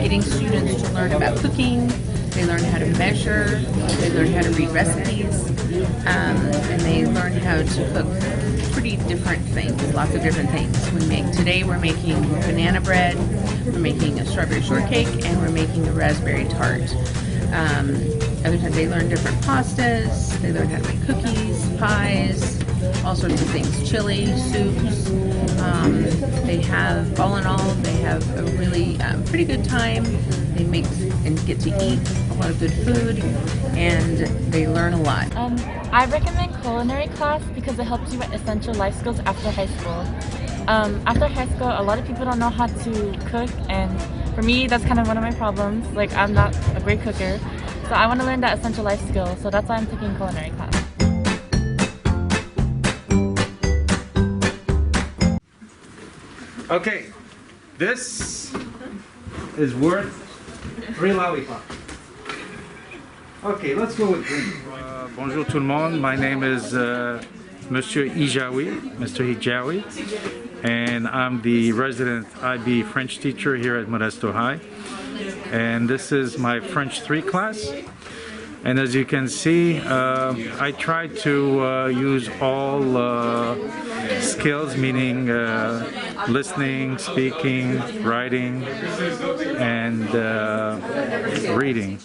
getting students to learn about cooking. They learn how to measure. They learn how to read recipes, and they learn how to cook pretty different things. Lots of different things. Today we're making banana bread. We're making a strawberry shortcake, and we're making a raspberry tart. Other times they learn different pastas. They learn how to make cookies, pies, all sorts of things. Chili, soups. They have, all in all, they have a really pretty good time. They make and get to eat a lot of good food, and they learn a lot. I recommend culinary class because it helps you with essential life skills after high school. After high school, a lot of people don't know how to cook, and for me, that's kind of one of my problems. Like, I'm not a great cooker, so I want to learn that essential life skill, so that's why I'm taking culinary class. Okay, this is worth 3 lollipops. Okay, let's go with drink. Bonjour tout le monde. My name is Monsieur Hijawi, Mr. Hijawi, and I'm the resident IB French teacher here at Modesto High. And this is my French 3 class. And as you can see, I try to use all skills, meaning listening, speaking, writing, and reading.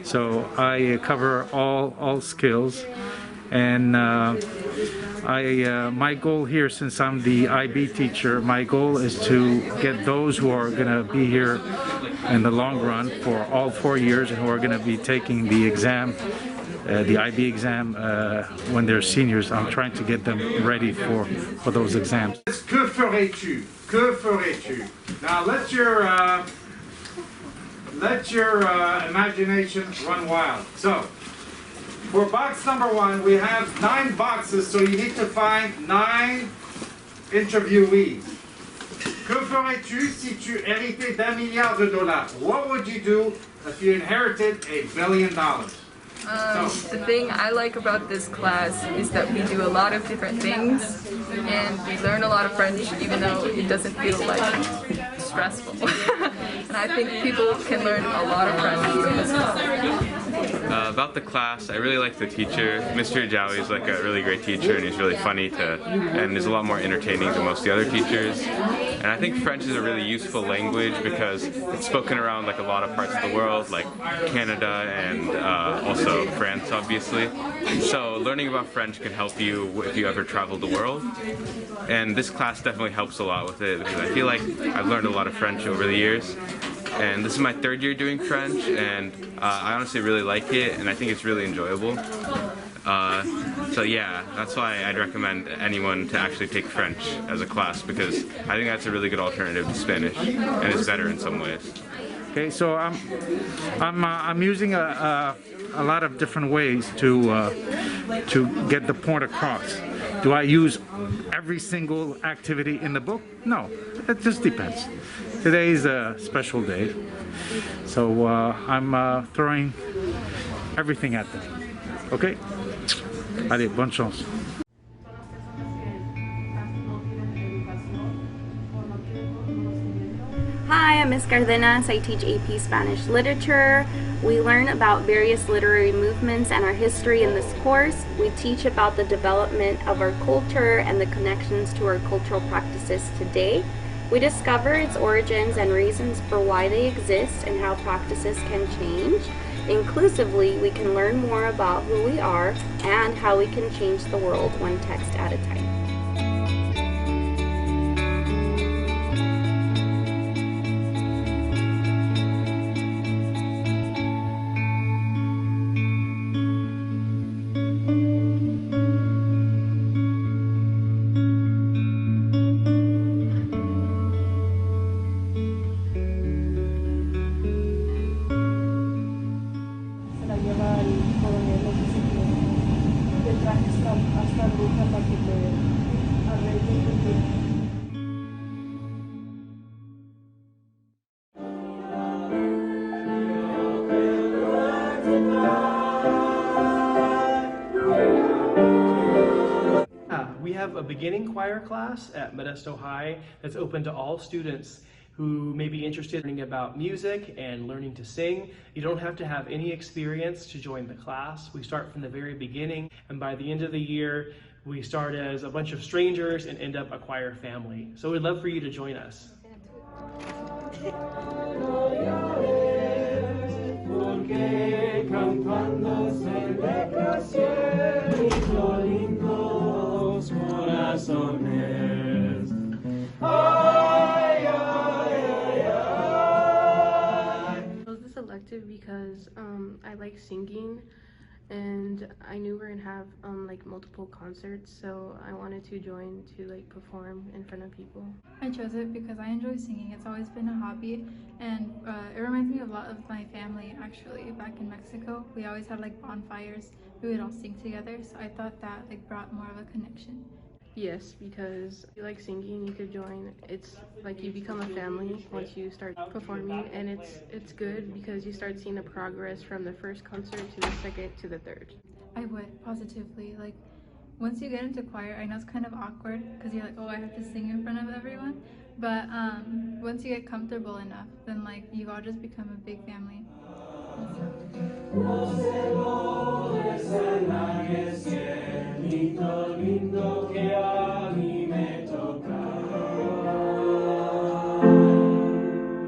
So I cover all skills, and my goal here, since I'm the IB teacher, my goal is to get those who are going to be here in the long run for all 4 years and who are going to be taking the exam, the IB exam, when they're seniors. I'm trying to get them ready for those exams. Que ferais-tu? Que ferais-tu? Now let your imagination run wild. So, for box number 1, we have 9 boxes, so you need to find 9 interviewees. Que ferais-tu si tu héritais d'1 milliard de dollars? What would you do if you inherited $1 billion? The thing I like about this class is that we do a lot of different things, and we learn a lot of French even though it doesn't feel like stressful. And I think people can learn a lot of French from this class. About the class, I really like the teacher. Mr. Hijawi is like a really great teacher, and he's really funny and is a lot more entertaining than most of the other teachers. And I think French is a really useful language because it's spoken around like a lot of parts of the world, like Canada and also France, obviously. So learning about French can help you if you ever travel the world. And this class definitely helps a lot with it because I feel like I've learned a lot of French over the years. And this is my 3rd year doing French, and I honestly really like it, and I think it's really enjoyable. So yeah, that's why I'd recommend anyone to actually take French as a class, because I think that's a really good alternative to Spanish, and it's better in some ways. Okay, so I'm using a lot of different ways to get the point across. Do I use every single activity in the book? No, it just depends. Today's a special day, so I'm throwing everything at them. Okay? Allez, bonne chance. Hi, I'm Ms. Cardenas. I teach AP Spanish Literature. We learn about various literary movements and our history in this course. We teach about the development of our culture and the connections to our cultural practices today. We discover its origins and reasons for why they exist and how practices can change. Inclusively, we can learn more about who we are and how we can change the world one text at a time. We have a beginning choir class at Modesto High that's open to all students. who may be interested in learning about music and learning to sing. You don't have to have any experience to join the class. We start from the very beginning, and by the end of the year, we start as a bunch of strangers and end up a choir family. So we'd love for you to join us. This elective because I like singing, and I knew we were gonna have like multiple concerts, so I wanted to join to like perform in front of people. I chose it because I enjoy singing. It's always been a hobby, and it reminds me a lot of my family. Actually, back in Mexico, we always had like bonfires. We would all sing together, so I thought that like brought more of a connection. Yes, because if you like singing, you could join. It's like you become a family once you start performing, and it's good because you start seeing the progress from the first concert to the second to the third. I would, positively. Like, once you get into choir, I know it's kind of awkward because you're like, oh, I have to sing in front of everyone. But once you get comfortable enough, then like you all just become a big family.